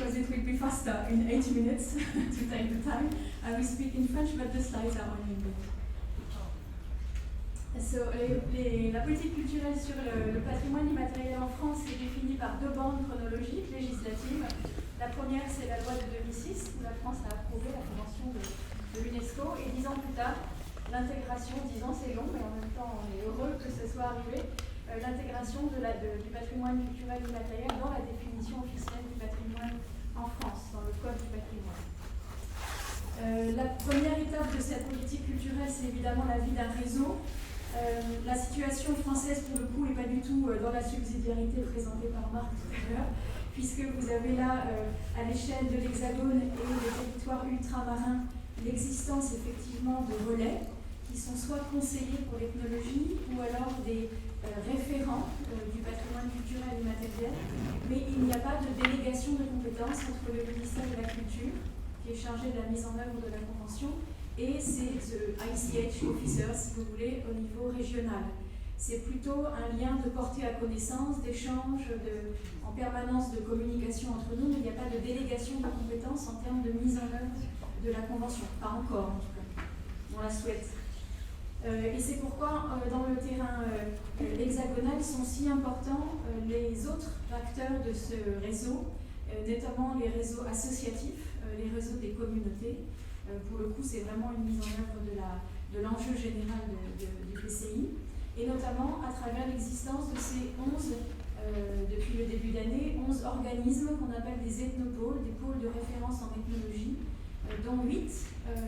because it will be faster in 8 minutes to take the time. I will speak in French, but the slides are only in English. So, la politique culturelle sur le patrimoine immatériel en France est définie par deux bandes chronologiques législatives. La première, c'est la loi de 2006, où la France a approuvé la convention de l'UNESCO, et 10 ans plus tard, l'intégration, 10 ans c'est long, mais en même temps on est heureux que ce soit arrivé, l'intégration du patrimoine culturel immatériel dans la définition officielle du patrimoine en France, dans le Code du patrimoine. La première étape de cette politique culturelle, c'est évidemment la vie d'un réseau. La situation française, pour le coup, n'est pas du tout dans la subsidiarité présentée par Marc tout à l'heure, puisque vous avez là, à l'échelle de l'Hexagone et des territoires ultramarins, l'existence effectivement de relais qui sont soit conseillers pour l'ethnologie ou alors des référents du patrimoine culturel immatériel, mais il n'y a pas de délégation de compétences entre le ministère de la Culture, qui est chargé de la mise en œuvre de la Convention, et ces ICH officers, si vous voulez, au niveau régional. C'est plutôt un lien de portée à connaissance, d'échange, en permanence de communication entre nous, mais il n'y a pas de délégation de compétences en termes de mise en œuvre de la Convention. Pas encore, en tout cas. On la souhaite. Et c'est pourquoi, dans le terrain hexagonal, sont si importants les autres acteurs de ce réseau, notamment les réseaux associatifs, les réseaux des communautés. Pour le coup, c'est vraiment une mise en œuvre de l'enjeu général du PCI, et notamment à travers l'existence de ces 11, depuis le début d'année, 11 organismes qu'on appelle des ethnopoles, des pôles de référence en ethnologie, dont 8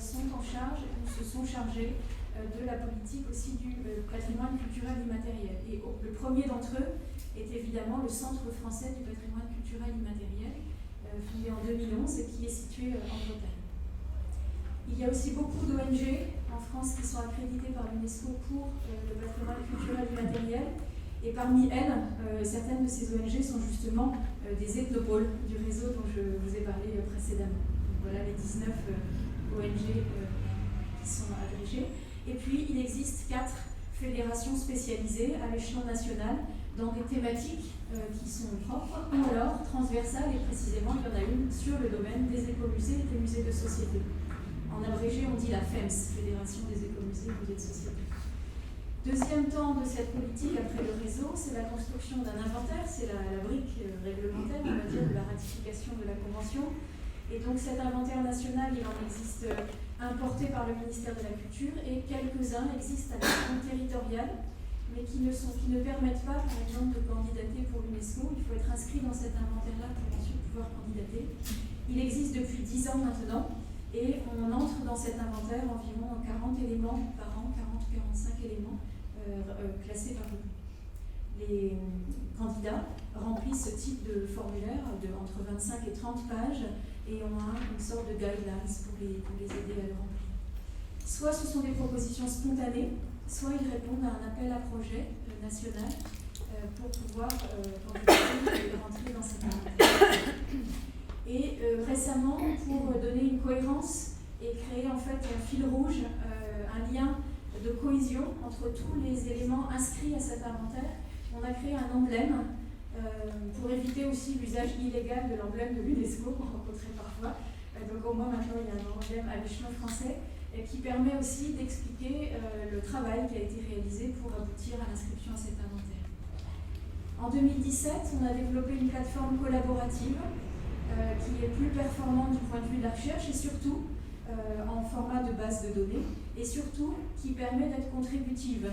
sont en charge ou se sont chargés de la politique aussi du patrimoine culturel immatériel. Et le premier d'entre eux est évidemment le Centre français du patrimoine culturel immatériel, fondé en 2011 et qui est situé en Bretagne. Il y a aussi beaucoup d'ONG en France qui sont accréditées par l'UNESCO pour le patrimoine culturel immatériel. Et parmi elles, certaines de ces ONG sont justement des ethnopoles du réseau dont je vous ai parlé précédemment. Donc voilà les 19 ONG qui sont agrégées. Et puis, il existe 4 fédérations spécialisées à l'échelon national dans des thématiques qui sont propres ou alors transversales, et précisément, il y en a une sur le domaine des écomusées et des musées de société. En abrégé, on dit la FEMS, Fédération des écomusées et musées de société. Deuxième temps de cette politique, après le réseau, c'est la construction d'un inventaire, c'est la brique réglementaire, on va dire, de la ratification de la Convention. Et donc cet inventaire national, il en existe un porté par le ministère de la Culture, et quelques-uns existent à l'échelon territorial, mais qui ne permettent pas, par exemple, de candidater pour l'UNESCO. Il faut être inscrit dans cet inventaire-là pour ensuite pouvoir candidater. Il existe depuis 10 ans maintenant, et on entre dans cet inventaire environ 40 éléments par an, 40-45 éléments classés par groupe. Les candidats remplissent ce type de formulaire entre 25 et 30 pages, et on a une sorte de guidelines pour les aider à le remplir. Soit ce sont des propositions spontanées, soit ils répondent à un appel à projet national pour pouvoir candidater et rentrer dans cet inventaire. Et récemment, pour donner une cohérence et créer en fait un fil rouge, un lien de cohésion entre tous les éléments inscrits à cet inventaire, on a créé un emblème pour éviter aussi l'usage illégal de l'emblème de l'UNESCO qu'on rencontrait parfois. Donc au moins maintenant il y a un emblème à l'échelon français qui permet aussi d'expliquer le travail qui a été réalisé pour aboutir à l'inscription à cet inventaire. En 2017, on a développé une plateforme collaborative qui est plus performante du point de vue de la recherche, et surtout en format de base de données, et surtout qui permet d'être contributive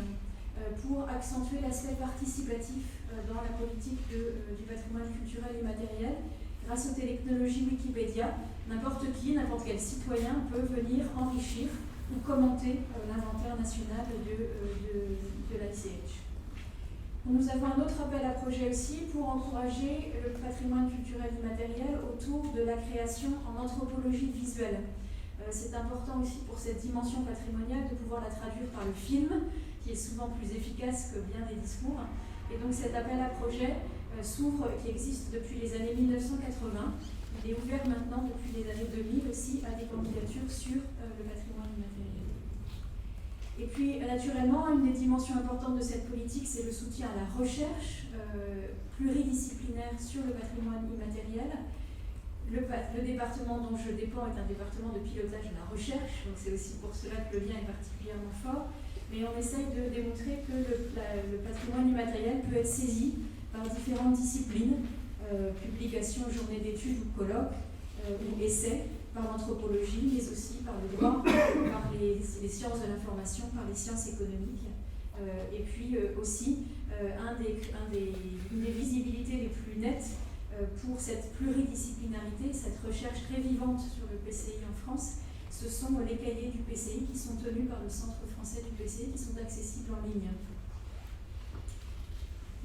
pour accentuer l'aspect participatif dans la politique du patrimoine culturel immatériel. Grâce aux technologies Wikipédia, n'importe qui, n'importe quel citoyen peut venir enrichir ou commenter l'inventaire national de l'ICH. Nous avons un autre appel à projet aussi pour encourager le patrimoine culturel immatériel autour de la création en anthropologie visuelle. C'est important aussi pour cette dimension patrimoniale de pouvoir la traduire par le film, qui est souvent plus efficace que bien des discours. Et donc cet appel à projet s'ouvre, qui existe depuis les années 1980. Il est ouvert maintenant depuis les années 2000 aussi à des candidatures sur le patrimoine immatériel. Et puis, naturellement, une des dimensions importantes de cette politique, c'est le soutien à la recherche pluridisciplinaire sur le patrimoine immatériel. Le département dont je dépends est un département de pilotage de la recherche, donc c'est aussi pour cela que le lien est particulièrement fort. Mais on essaye de démontrer que le patrimoine immatériel peut être saisi par différentes disciplines, publications, journées d'études ou colloques, ou essais, par l'anthropologie, mais aussi par le droit, par les sciences de l'information, par les sciences économiques. Et puis aussi, une des visibilités les plus nettes pour cette pluridisciplinarité, cette recherche très vivante sur le PCI en France, ce sont les cahiers du PCI qui sont tenus par le Centre français du PCI, qui sont accessibles en ligne.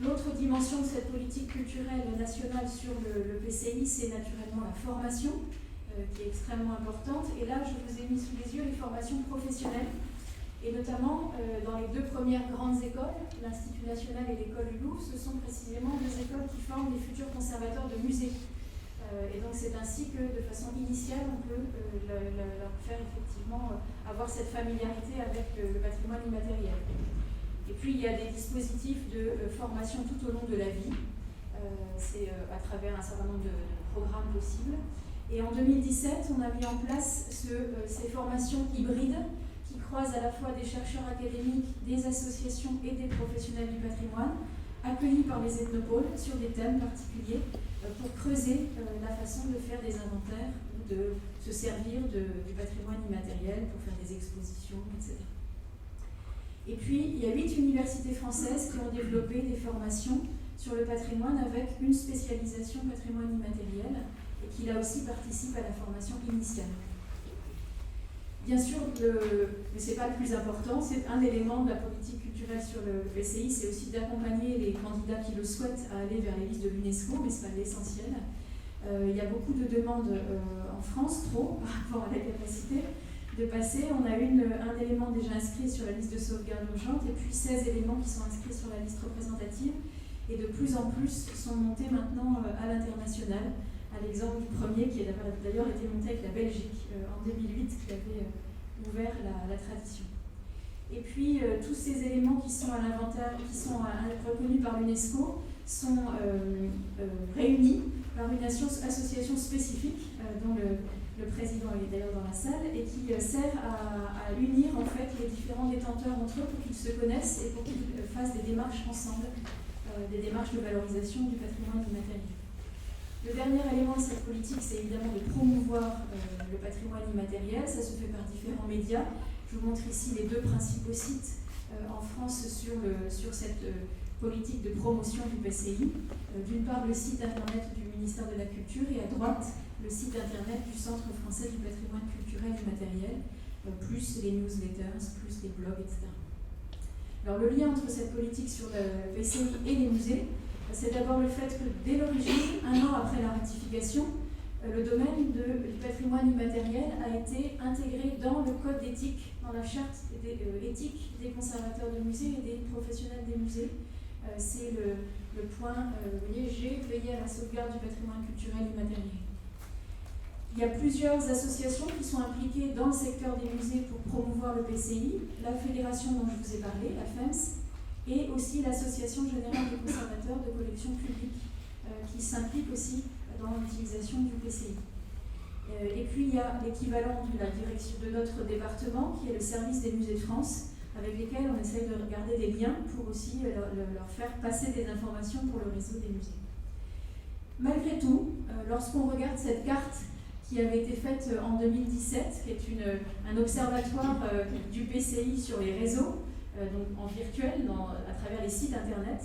L'autre dimension de cette politique culturelle nationale sur le PCI, c'est naturellement la formation, qui est extrêmement importante. Et là, je vous ai mis sous les yeux les formations professionnelles, et notamment dans les 2 premières grandes écoles, l'Institut national et l'École du Louvre, ce sont précisément 2 écoles qui forment les futurs conservateurs de musées. Et donc c'est ainsi que, de façon initiale, on peut leur faire effectivement avoir cette familiarité avec le patrimoine immatériel. Et puis il y a des dispositifs de formation tout au long de la vie, c'est à travers un certain nombre de programmes possibles. Et en 2017, on a mis en place ces formations hybrides qui croisent à la fois des chercheurs académiques, des associations et des professionnels du patrimoine, accueillis par les ethnopoles sur des thèmes particuliers pour creuser la façon de faire des inventaires ou de se servir du patrimoine immatériel pour faire des expositions, etc. Et puis, il y a 8 universités françaises qui ont développé des formations sur le patrimoine avec une spécialisation patrimoine immatériel et qui là aussi participe à la formation initiale. Bien sûr, mais ce n'est pas le plus important, c'est un élément de la politique culturelle sur le PCI, c'est aussi d'accompagner les candidats qui le souhaitent à aller vers les listes de l'UNESCO, mais ce n'est pas l'essentiel. Il y a beaucoup de demandes en France, trop, par rapport à la capacité de passer. On a un élément déjà inscrit sur la liste de sauvegarde urgente, et puis 16 éléments qui sont inscrits sur la liste représentative, et de plus en plus sont montés maintenant à l'international. À l'exemple du premier qui a d'ailleurs été monté avec la Belgique en 2008, qui avait ouvert la tradition. Et puis tous ces éléments qui sont à l'inventaire, qui sont reconnus par l'UNESCO, sont réunis par une association spécifique dont le président est d'ailleurs dans la salle et qui sert à unir en fait les différents détenteurs entre eux pour qu'ils se connaissent et pour qu'ils fassent des démarches ensemble, des démarches de valorisation du patrimoine immatériel. Le dernier élément de cette politique, c'est évidemment de promouvoir le patrimoine immatériel. Ça se fait par différents médias. Je vous montre ici les 2 principaux sites en France sur cette politique de promotion du PCI. D'une part, le site internet du ministère de la Culture et à droite, le site internet du Centre français du patrimoine culturel immatériel, plus les newsletters, plus les blogs, etc. Alors le lien entre cette politique sur le PCI et les musées, c'est d'abord le fait que dès l'origine, 1 an après la ratification, le domaine du patrimoine immatériel a été intégré dans le code d'éthique, dans la charte éthique des conservateurs de musées et des professionnels des musées. C'est le point, vous voyez, G, veiller à la sauvegarde du patrimoine culturel immatériel. Il y a plusieurs associations qui sont impliquées dans le secteur des musées pour promouvoir le PCI, la fédération dont je vous ai parlé, la FEMS, et aussi l'Association générale des conservateurs de collections publiques, qui s'implique aussi dans l'utilisation du PCI. Et puis il y a l'équivalent de la direction de notre département, qui est le service des musées de France, avec lesquels on essaie de regarder des liens pour aussi leur faire passer des informations pour le réseau des musées. Malgré tout, lorsqu'on regarde cette carte qui avait été faite en 2017, qui est un observatoire du PCI sur les réseaux, donc en virtuel, à travers les sites internet,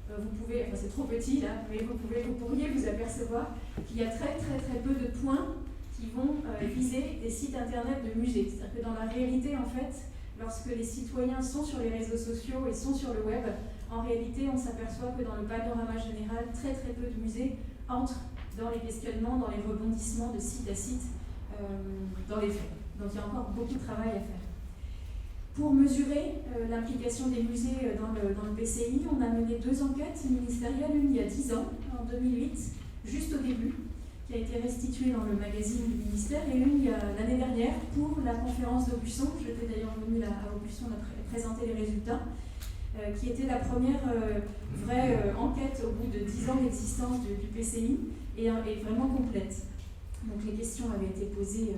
vous pouvez, enfin c'est trop petit là, mais vous pourriez vous apercevoir qu'il y a très peu de points qui vont viser des sites internet de musées. C'est-à-dire que dans la réalité, en fait, lorsque les citoyens sont sur les réseaux sociaux et sont sur le web, en réalité, on s'aperçoit que dans le panorama général, très peu de musées entrent dans les questionnements, dans les rebondissements de site à site, dans les faits. Donc il y a encore beaucoup de travail à faire. Pour mesurer l'implication des musées dans le PCI, on a mené 2 enquêtes ministérielles, une il y a 10 ans, en 2008, juste au début, qui a été restituée dans le magazine du ministère, et une l'année dernière pour la conférence d'Aubusson. J'étais d'ailleurs venue à Aubusson présenter les résultats, qui était la première vraie enquête au bout de 10 ans d'existence du PCI, et vraiment complète. Donc les questions avaient été posées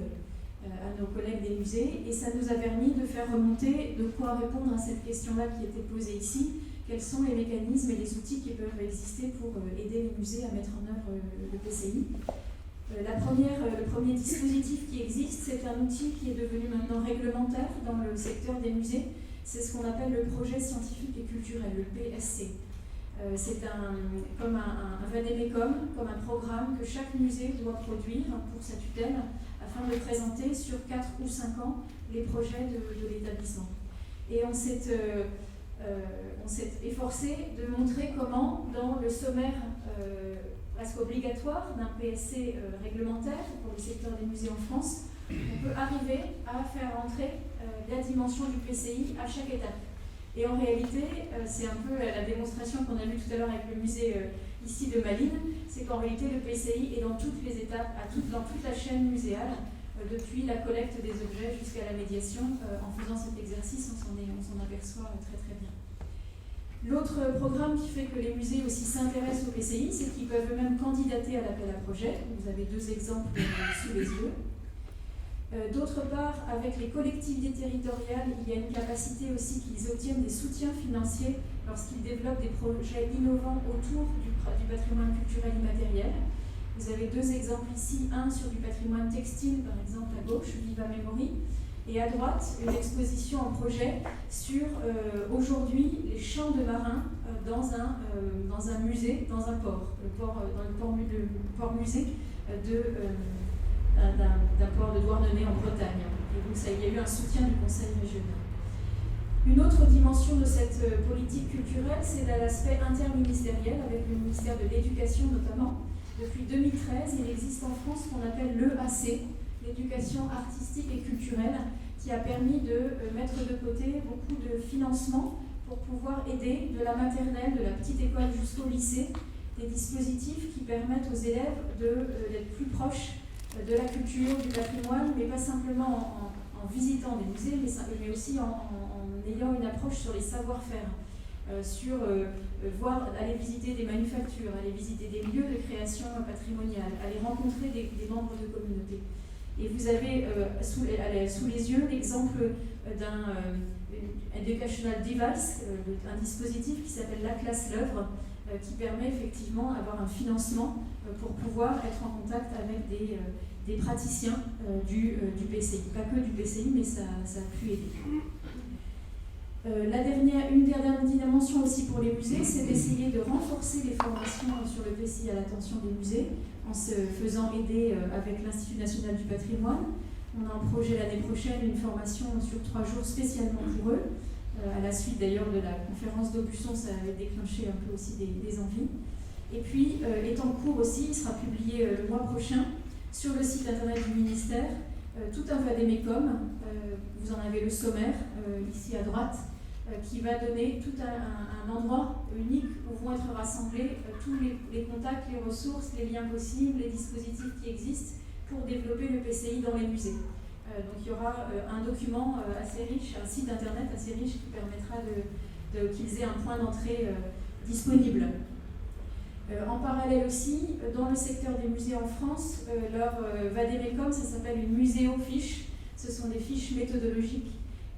à nos collègues des musées, et ça nous a permis de faire remonter de quoi répondre à cette question-là qui était posée ici. Quels sont les mécanismes et les outils qui peuvent exister pour aider les musées à mettre en œuvre le PCI? Le premier dispositif qui existe, c'est un outil qui est devenu maintenant réglementaire dans le secteur des musées. C'est ce qu'on appelle le projet scientifique et culturel, le PSC. C'est comme un vade-mecum, comme un programme que chaque musée doit produire pour sa tutelle afin de présenter sur 4 ou 5 ans les projets de l'établissement. Et on s'est efforcé de montrer comment, dans le sommaire presque obligatoire d'un PSC réglementaire pour le secteur des musées en France, on peut arriver à faire entrer la dimension du PCI à chaque étape. Et en réalité, c'est un peu la démonstration qu'on a vue tout à l'heure avec le musée ici de Malines, c'est qu'en réalité le PCI est dans toutes les étapes, dans toute la chaîne muséale, depuis la collecte des objets jusqu'à la médiation. En faisant cet exercice, on s'en aperçoit très très bien. L'autre programme qui fait que les musées aussi s'intéressent au PCI, c'est qu'ils peuvent eux-mêmes candidater à l'appel à projet. Vous avez 2 exemples sous les yeux. D'autre part, avec les collectivités territoriales, il y a une capacité aussi qu'ils obtiennent des soutiens financiers lorsqu'ils développent des projets innovants autour du patrimoine culturel immatériel. Vous avez 2 exemples ici, un sur du patrimoine textile, par exemple à gauche, Viva Memory, et à droite, une exposition en projet sur aujourd'hui les chants de marins dans un musée, dans un port, dans le port musée d'un port de Douarnenez en Bretagne. Et donc il y a eu un soutien du Conseil régional. Une autre dimension de cette politique culturelle, c'est l'aspect interministériel, avec le ministère de l'Éducation notamment. Depuis 2013, il existe en France ce qu'on appelle l'EAC, l'éducation artistique et culturelle, qui a permis de mettre de côté beaucoup de financement pour pouvoir aider de la maternelle, de la petite école jusqu'au lycée, des dispositifs qui permettent aux élèves d'être plus proches de la culture, du patrimoine, mais pas simplement en visitant des musées, mais aussi en ayant une approche sur les savoir-faire, aller visiter des manufactures, aller visiter des lieux de création patrimoniale, aller rencontrer des membres de communautés. Et vous avez sous les yeux l'exemple d'un educational device, un dispositif qui s'appelle l'Atlas L'œuvre, qui permet effectivement d'avoir un financement pour pouvoir être en contact avec des praticiens du PCI. Pas que du PCI, mais ça a pu aider. Une dernière dimension aussi pour les musées, c'est d'essayer de renforcer les formations sur le PCI à l'attention des musées, en se faisant aider avec l'Institut national du patrimoine. On a en projet l'année prochaine une formation sur 3 jours spécialement pour eux. À la suite d'ailleurs de la conférence d'Aubusson, ça avait déclenché un peu aussi des envies. Et puis est en cours aussi, il sera publié le mois prochain sur le site internet du ministère, tout un vade-mecum, vous en avez le sommaire ici à droite, qui va donner tout un endroit unique où vont être rassemblés tous les contacts, les ressources, les liens possibles, les dispositifs qui existent pour développer le PCI dans les musées. Donc il y aura un document assez riche, un site internet assez riche qui permettra qu'ils aient un point d'entrée disponible. En parallèle aussi, dans le secteur des musées en France, leur vade-mecum, ça s'appelle une muséofiche. Ce sont des fiches méthodologiques.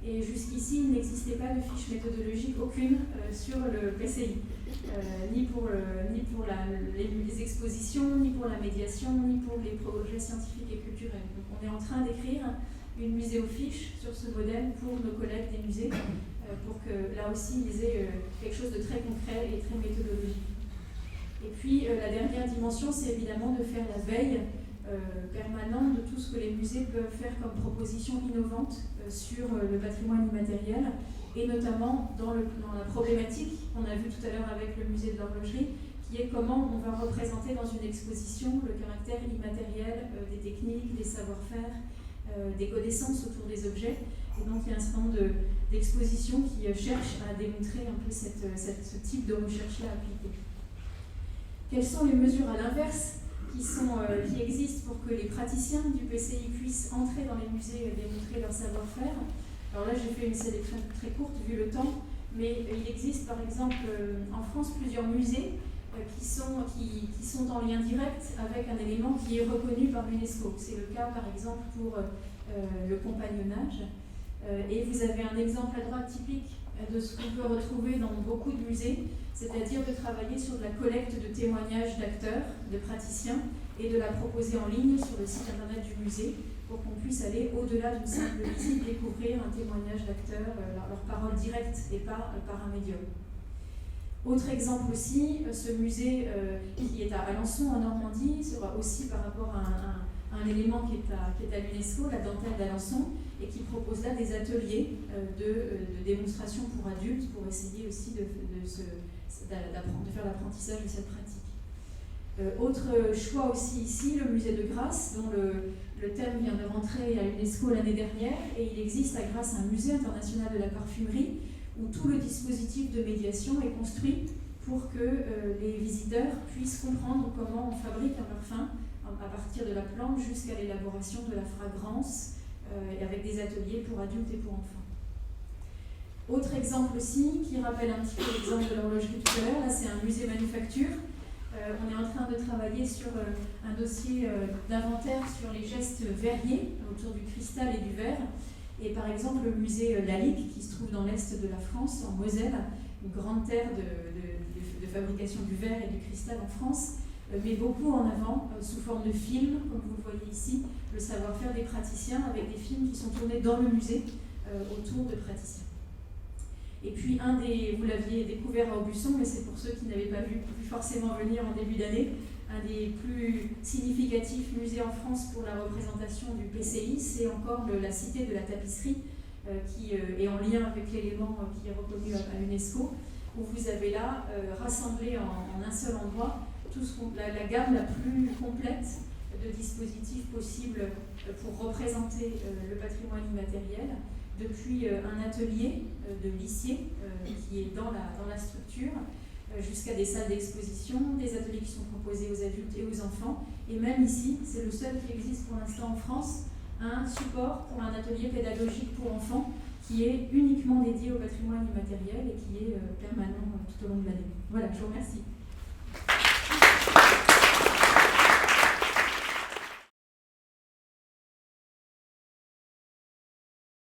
Et jusqu'ici, il n'existait pas de fiche méthodologique aucune sur le PCI, ni pour les expositions, ni pour la médiation, ni pour les projets scientifiques et culturels. Donc on est en train d'écrire une muséofiche sur ce modèle pour nos collègues des musées, pour que là aussi ils aient quelque chose de très concret et très méthodologique. Et puis la dernière dimension, c'est évidemment de faire la veille permanente de tout ce que les musées peuvent faire comme propositions innovantes sur le patrimoine immatériel, et notamment dans la problématique qu'on a vue tout à l'heure avec le musée de l'horlogerie, qui est comment on va représenter dans une exposition le caractère immatériel des techniques, des savoir-faire, des connaissances autour des objets. Et donc il y a un certain nombre d'expositions qui cherchent à démontrer un peu ce type de recherche-là appliquée. Quelles sont les mesures à l'inverse qui existent pour que les praticiens du PCI puissent entrer dans les musées et démontrer leur savoir-faire? Alors là, j'ai fait une sélection très courte vu le temps, mais il existe par exemple en France plusieurs musées qui sont en lien direct avec un élément qui est reconnu par l'UNESCO. C'est le cas par exemple pour le compagnonnage. Et vous avez un exemple à droite typique de ce qu'on peut retrouver dans beaucoup de musées, c'est-à-dire de travailler sur de la collecte de témoignages d'acteurs, de praticiens, et de la proposer en ligne sur le site internet du musée pour qu'on puisse aller au-delà d'une simple visite, découvrir un témoignage d'acteurs, leur parole directe et pas par un médium. Autre exemple aussi, ce musée qui est à Alençon en Normandie sera aussi par rapport à un élément qui est à l'UNESCO, la dentelle d'Alençon, et qui propose là des ateliers de démonstration pour adultes pour essayer aussi de faire l'apprentissage de cette pratique. Autre choix aussi ici, le musée de Grasse, dont le thème vient de rentrer à l'UNESCO l'année dernière, et il existe à Grasse un musée international de la parfumerie où tout le dispositif de médiation est construit pour que les visiteurs puissent comprendre comment on fabrique un parfum à partir de la plante jusqu'à l'élaboration de la fragrance, avec des ateliers pour adultes et pour enfants. Autre exemple aussi, qui rappelle un petit peu l'exemple de l'horlogerie tout à l'heure, là c'est un musée manufacture. On est en train de travailler sur un dossier d'inventaire sur les gestes verriers autour du cristal et du verre. Et par exemple, le musée Lalique, qui se trouve dans l'est de la France, en Moselle, une grande terre de fabrication du verre et du cristal en France, met beaucoup en avant, sous forme de films, comme vous le voyez ici, le savoir-faire des praticiens avec des films qui sont tournés dans le musée autour de praticiens. Et puis, vous l'aviez découvert à Aubusson, mais c'est pour ceux qui n'avaient pas pu forcément venir en début d'année, un des plus significatifs musées en France pour la représentation du PCI, c'est encore la Cité de la Tapisserie, qui est en lien avec l'élément qui est reconnu à l'UNESCO, où vous avez là rassemblé en un seul endroit la gamme la plus complète de dispositifs possibles pour représenter le patrimoine immatériel, depuis un atelier de lissier qui est dans la structure, jusqu'à des salles d'exposition, des ateliers qui sont proposés aux adultes et aux enfants, et même ici, c'est le seul qui existe pour l'instant en France, un support pour un atelier pédagogique pour enfants qui est uniquement dédié au patrimoine immatériel et qui est permanent tout au long de l'année. Voilà, je vous remercie.